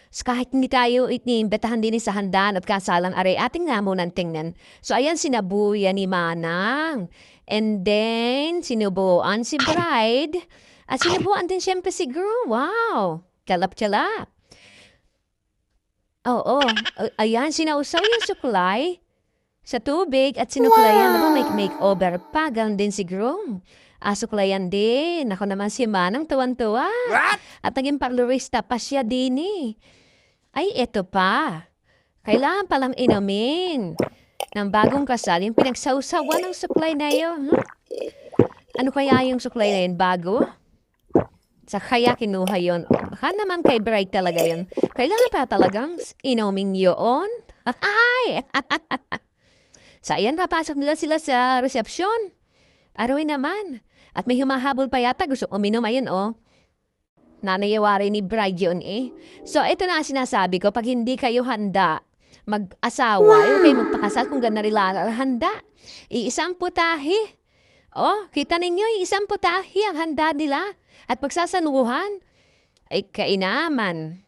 So kahit hindi tayo iniimbitahan din sa handaan at kasalan, aray ating nga munang tingnan. So ayan, sinabuyan ni Manang. And then, sinubuan si bride. At sinubuan din siyempre si groom. Wow! Kalap-kalap. Oo. Ayan, sinausaw yung suklay sa tubig at sinuklayan. Wow! May makeover pa. Ganon din si groom. Suklayan din. Ako naman si Manang tuwan-tuwa. What? At naging parlorista pa siya din eh. Ay, eto pa. Kailangan palang inumin ng bagong kasal yung pinagsawsawan ng suklay na yun. Ano kaya yung suklay na yun? Bago? Sa kaya kinuha yun. Baka naman kay bride talaga yun. Kailangan pa talagang inumin yun. Ay! So, ayan, papasok nila sila sa resepsyon. Arawin naman. At may humahabol pa yata. Gusto uminom. Ayun, oh. Nanayawari ni bride yun, eh. So, ito na ang sinasabi ko. Pag hindi kayo handa mag-asawa, wow! Kayo magpakasal kung gano'n nila handa. Iisang putahe. Oh, kita ninyo, isang putahe ang handa nila. At pagsasanuhan, ay kainaman.